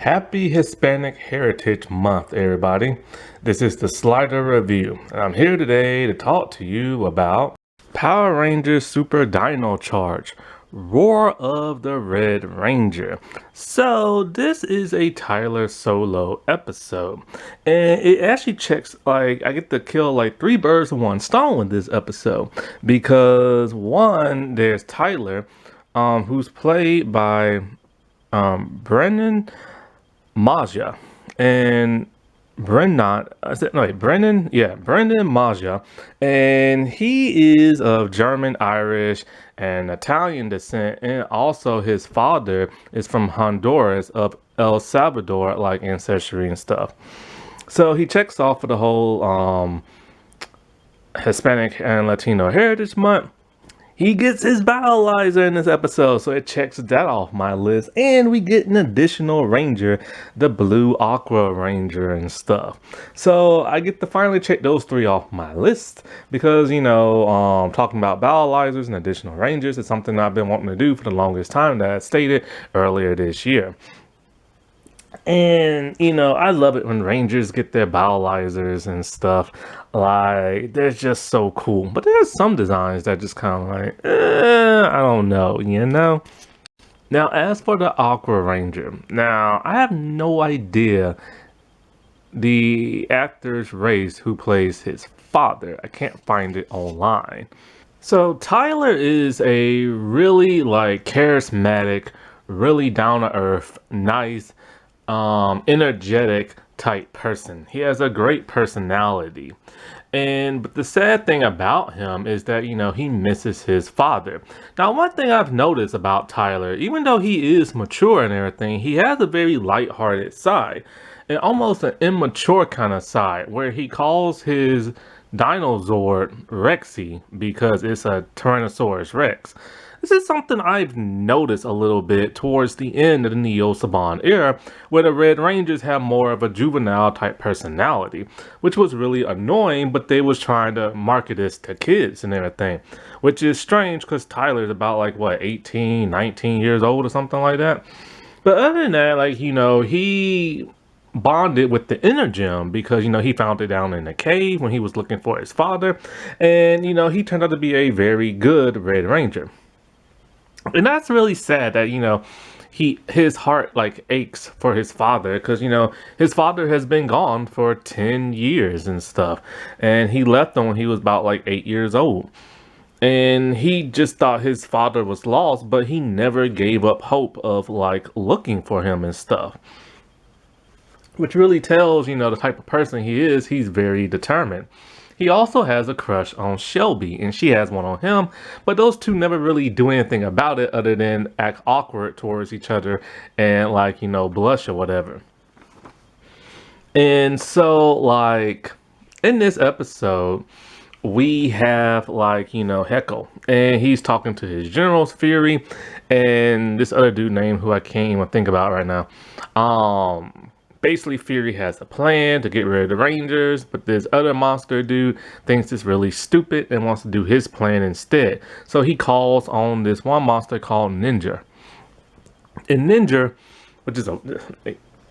Happy Hispanic Heritage Month, everybody. This is the Slider Review, and I'm here today to talk to you about Power Rangers Super Dino Charge, Roar of the Red Ranger. So this is a Tyler solo episode, and it actually checks, I get to kill like three birds with one stone with this episode, because one, there's Tyler, who's played by Brennan Maja and Brennan, Brennan, Brendan Maja, and he is of German, Irish, and Italian descent, and also his father is from Honduras of El Salvador, like ancestry and stuff. So he checks off for the whole Hispanic and Latino Heritage Month. He gets his Battleizer in this episode, so it checks that off my list. And we get an additional Ranger, the Blue Aqua Ranger and stuff. So I get to finally check those three off my list because, talking about Battleizers and additional Rangers is something I've been wanting to do for the longest time that I stated earlier this year. And, I love it when Rangers get their Battleizers and stuff. Like, they're just so cool. But there's some designs that just kind of like, I don't know. Now, as for the Aqua Ranger, now, I have no idea the actor's race who plays his father. I can't find it online. So, Tyler is a really, charismatic, really down-to-earth, nice, energetic type person. He has a great personality. But the sad thing about him is that, he misses his father. Now, one thing I've noticed about Tyler, even though he is mature and everything, he has a very lighthearted side and almost an immature kind of side where he calls his dinosaur Rexy because it's a Tyrannosaurus Rex. This is something I've noticed a little bit towards the end of the Neo Saban era, where the Red Rangers have more of a juvenile type personality, which was really annoying, but they was trying to market this to kids and everything, which is strange because Tyler's about 18, 19 years old or something like that. But other than that, he bonded with the inner gem because he found it down in the cave when he was looking for his father, and he turned out to be a very good Red Ranger. And that's really sad that his heart aches for his father because his father has been gone for 10 years and stuff, and he left him when he was about 8 years old, and he just thought his father was lost, but he never gave up hope of looking for him and stuff, which really tells the type of person he is. He's very determined. He also has a crush on Shelby, and she has one on him, but those two never really do anything about it other than act awkward towards each other and blush or whatever. And so in this episode, we have Heckle, and he's talking to his generals, Fury, and this other dude named who I can't even think about right now. Basically, Fury has a plan to get rid of the Rangers, but this other monster dude thinks it's really stupid and wants to do his plan instead. So he calls on this one monster called Ninja. And Ninja, which is a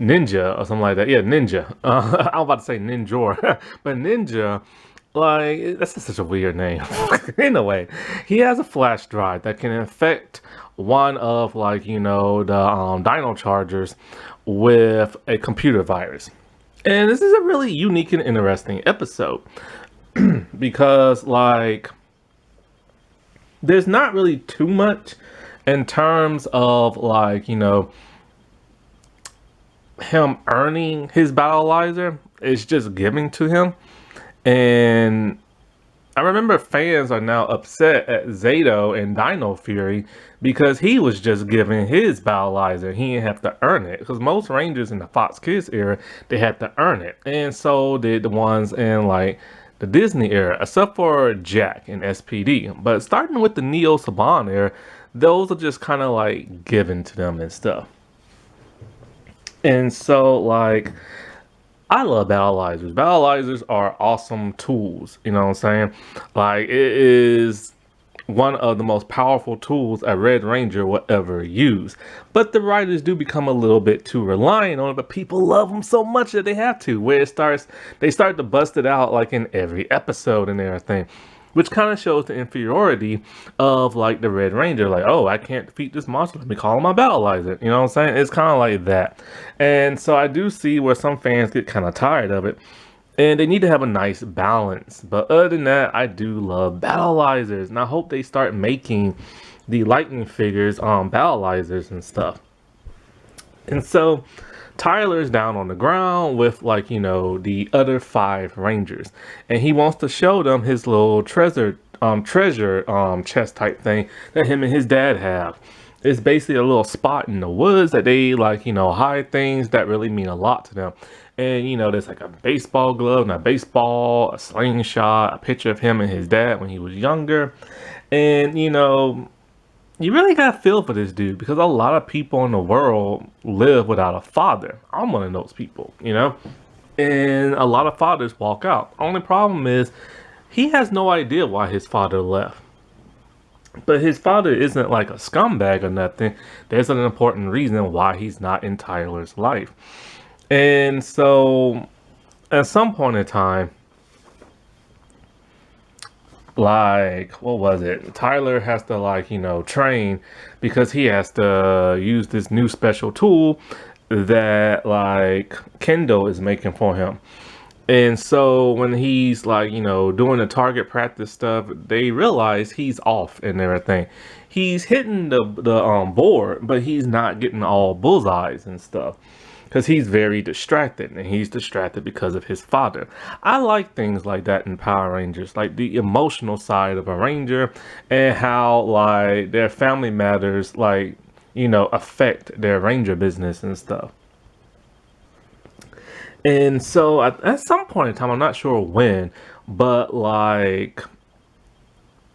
ninja or something like that. Yeah, Ninja. I was about to say Ninjor, but Ninja, that's just such a weird name. Anyway, he has a flash drive that can infect one of the Dino Chargers with a computer virus. And this is a really unique and interesting episode because there's not really too much in terms of him earning his Battleizer. It's just giving to him. And I remember fans are now upset at Zato and Dino Fury because he was just given his Battleizer. He didn't have to earn it. Because most Rangers in the Fox Kids era, they had to earn it. And so did the ones in the Disney era, except for Jack and SPD. But starting with the Neo Saban era, those are just kind of given to them and stuff. And so I love Battleizers. Battleizers are awesome tools, you know what I'm saying? It is one of the most powerful tools a Red Ranger will ever use. But the writers do become a little bit too reliant on it, but people love them so much that they have to, where they start to bust it out like in every episode and everything. Which kind of shows the inferiority of like the Red Ranger. Like, oh, I can't defeat this monster. Let me call him my battleizer. You know what I'm saying? It's kind of like that. And so I do see where some fans get kind of tired of it. And they need to have a nice balance. But other than that, I do love battleizers. And I hope they start making the lightning figures on battleizers and stuff. And so Tyler's down on the ground with, like, you know, the other 5 Rangers, and he wants to show them his little treasure chest type thing that him and his dad have. It's basically a little spot in the woods that they, like, you know, hide things that really mean a lot to them. And, you know, there's like a baseball glove and a baseball, a slingshot, a picture of him and his dad when he was younger. And, you know, you really gotta feel for this dude, because a lot of people in the world live without a father. I'm one of those people, you know? And a lot of fathers walk out. Only problem is he has no idea why his father left. But his father isn't like a scumbag or nothing. There's an important reason why he's not in Tyler's life. And so at some point in time, like, what was it? Tyler has to, like, you know, train because he has to use this new special tool that, like, Kendo is making for him. And so when he's, like, you know, doing the target practice stuff, they realize he's off and everything. He's hitting the board, but he's not getting all bullseyes and stuff, because he's very distracted, and he's distracted because of his father. I like things like that in Power Rangers, like the emotional side of a Ranger and how, like, their family matters, like, you know, affect their Ranger business and stuff. And so at some point in time, I'm not sure when, but like,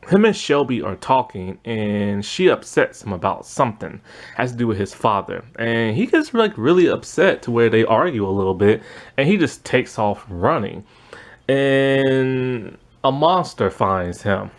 him and Shelby are talking, and she upsets him about something has to do with his father, and he gets like really upset to where they argue a little bit, and he just takes off running, and a monster finds him,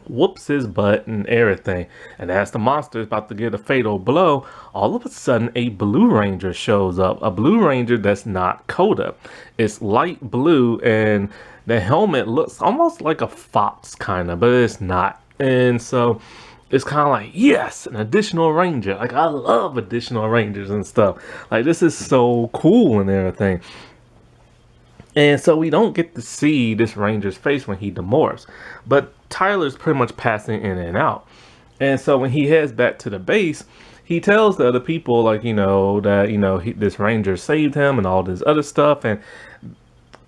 whoops his butt and everything. And as the monster is about to get a fatal blow, all of a sudden a Blue Ranger shows up. A Blue Ranger that's not Coda. It's light blue, and the helmet looks almost like a fox kind of, but it's not. And so it's kind of like, yes, an additional Ranger. Like, I love additional Rangers and stuff. Like, this is so cool and everything. And so we don't get to see this Ranger's face when he demorphs, but Tyler's pretty much passing in and out. And so when he heads back to the base, he tells the other people, like, you know, that, you know, this Ranger saved him and all this other stuff. And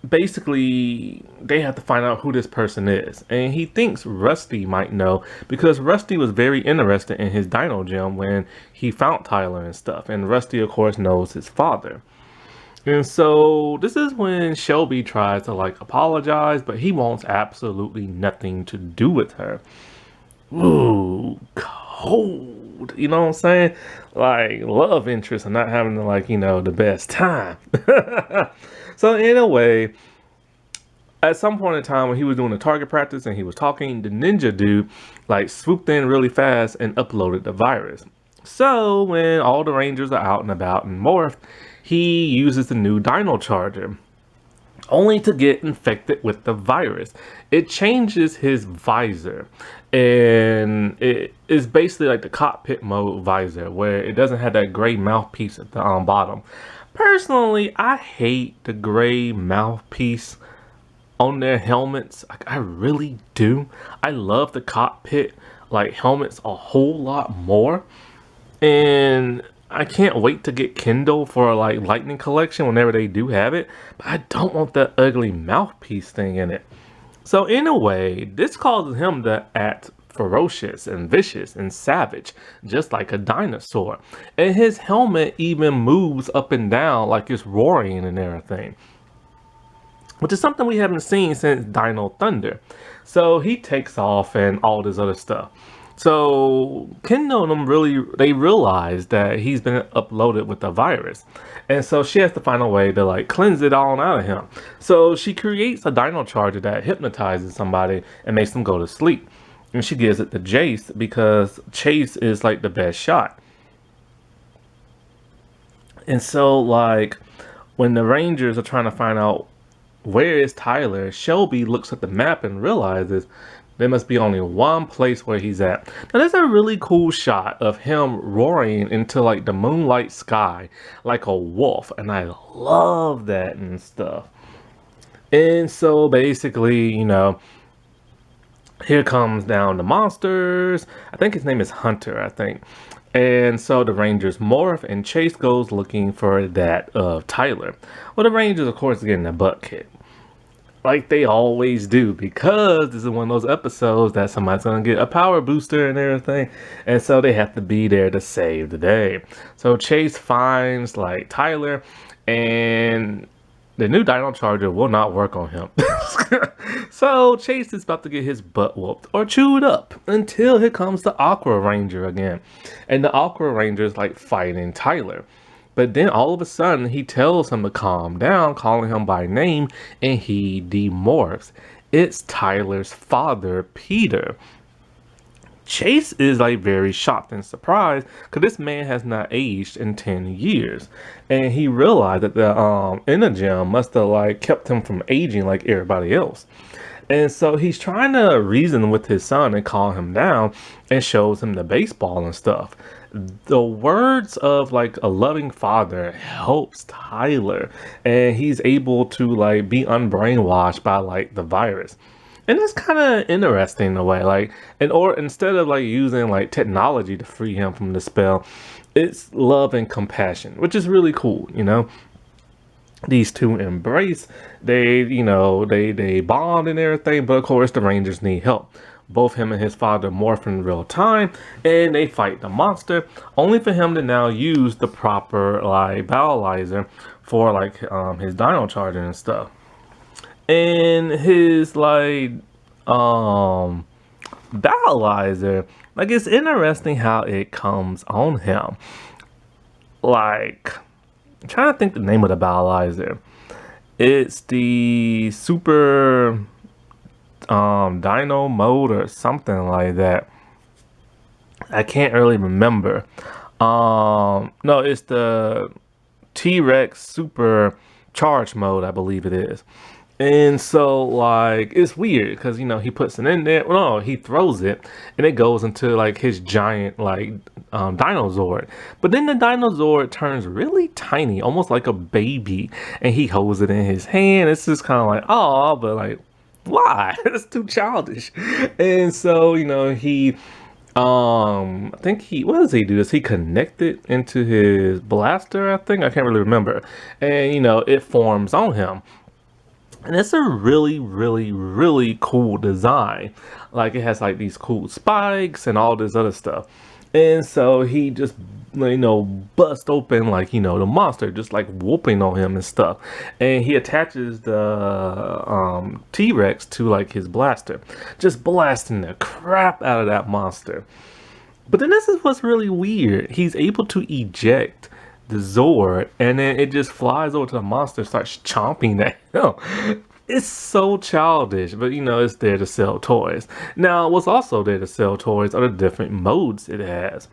basically they have to find out who this person is. And he thinks Rusty might know, because Rusty was very interested in his dino gem when he found Tyler and stuff. And Rusty, of course, knows his father. And so this is when Shelby tries to, like, apologize, but he wants absolutely nothing to do with her. Ooh, cold. You know what I'm saying? Like, love interest and not having, like, you know, the best time. So in a way, at some point in time when he was doing the target practice and he was talking, the ninja dude, like, swooped in really fast and uploaded the virus. So when all the Rangers are out and about and morphed, he uses the new dino charger, only to get infected with the virus. It changes his visor, and it is basically like the cockpit mode visor, where it doesn't have that gray mouthpiece at the bottom. Personally, I hate the gray mouthpiece on their helmets. Like, I really do. I love the cockpit, like, helmets a whole lot more. And I can't wait to get Kendo for, like, Lightning Collection whenever they do have it, but I don't want that ugly mouthpiece thing in it. So in a way, this causes him to act ferocious and vicious and savage, just like a dinosaur. And his helmet even moves up and down like it's roaring and everything, which is something we haven't seen since Dino Thunder. So he takes off and all this other stuff. So Kendo and them they realize that he's been uploaded with the virus. And so she has to find a way to, like, cleanse it all out of him. So she creates a dino charger that hypnotizes somebody and makes them go to sleep. and she gives it to Chase because Chase is like the best shot. And so like when the Rangers are trying to find out where is Tyler, Shelby looks at the map and realizes there must be only one place where he's at. Now there's a really cool shot of him roaring into like the moonlight sky like a wolf, and I love that and stuff. And so basically, you know, here comes down the monsters. I think his name is Hunter, I think. And so the Rangers morph and Chase goes looking for that of Tyler. Well, the Rangers, of course, getting their butt kicked. Like they always do, because this is one of those episodes that somebody's gonna get a power booster and everything, and so they have to be there to save the day. So Chase finds like Tyler, and the new Dino Charger will not work on him. So Chase is about to get his butt whooped or chewed up until here comes the Aqua Ranger again, and the Aqua Ranger is like fighting Tyler. But then all of a sudden, he tells him to calm down, calling him by name, and he demorphs. It's Tyler's father, Peter. Chase is like very shocked and surprised because this man has not aged in 10 years. And he realized that the Energem must have like kept him from aging like everybody else. And so he's trying to reason with his son and calm him down, and shows him the baseball and stuff. The words of like a loving father helps Tyler, and he's able to like be unbrainwashed by like the virus. And it's kind of interesting in a way, like, instead of like using like technology to free him from the spell, it's love and compassion, which is really cool, you know. These two embrace, they, you know, they bond and everything, but of course the Rangers need help. Both him and his father morph in real time, and they fight the monster, only for him to now use the proper like battleizer for like his Dino Charger and stuff. And his like battleizer, like, it's interesting how it comes on him. Like, I'm trying to think the name of the battleizer. It's the super dino mode or something like that. I can't really remember. No, it's the T-Rex super charge mode, I believe it is. And so like it's weird because, you know, he puts it in there. Well, no, he throws it and it goes into like his giant like dinosaur. But then the dinosaur turns really tiny, almost like a baby, and he holds it in his hand. It's just kind of like, oh, but like, why? It's too childish. And so, you know, he I think what does he do? Does he connect it into his blaster? I think, I can't really remember. And, you know, it forms on him. And it's a really, really, really cool design. Like, it has like these cool spikes and all this other stuff. And so he just, you know, bust open like, you know, the monster, just like whooping on him and stuff. And he attaches the T-Rex to like his blaster, just blasting the crap out of that monster. But then this is what's really weird. He's able to eject the Zord, and then it just flies over to the monster, starts chomping at him. It's so childish, but you know, it's there to sell toys. Now, what's also there to sell toys are the different modes it has.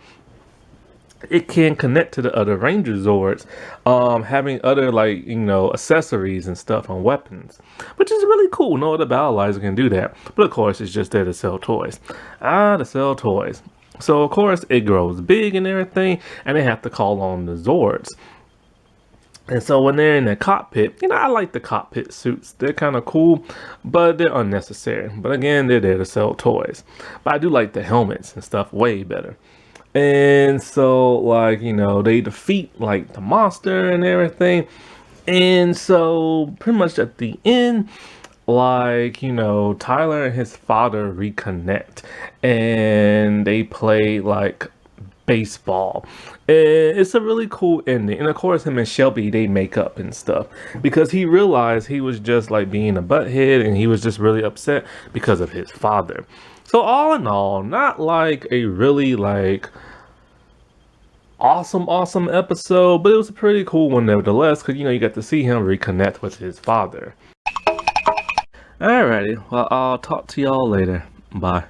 It can connect to the other Ranger Zords, having other, like, you know, accessories and stuff on weapons, which is really cool. No other battleizer can do that, but of course, it's just there to sell toys. To sell toys. So of course, it grows big and everything, and they have to call on the Zords. And so when they're in the cockpit, you know, I like the cockpit suits. They're kind of cool, but they're unnecessary. But again, they're there to sell toys. But I do like the helmets and stuff way better. And so, like, you know, they defeat like the monster and everything. And so pretty much at the end, like, you know, Tyler and his father reconnect, and they play like baseball. And it's a really cool ending. And of course, him and Shelby, they make up and stuff, because he realized he was just like being a butthead, and he was just really upset because of his father. So all in all, not like a really like awesome episode, but it was a pretty cool one nevertheless, because, you know, you got to see him reconnect with his father. Alrighty, well, I'll talk to y'all later. Bye.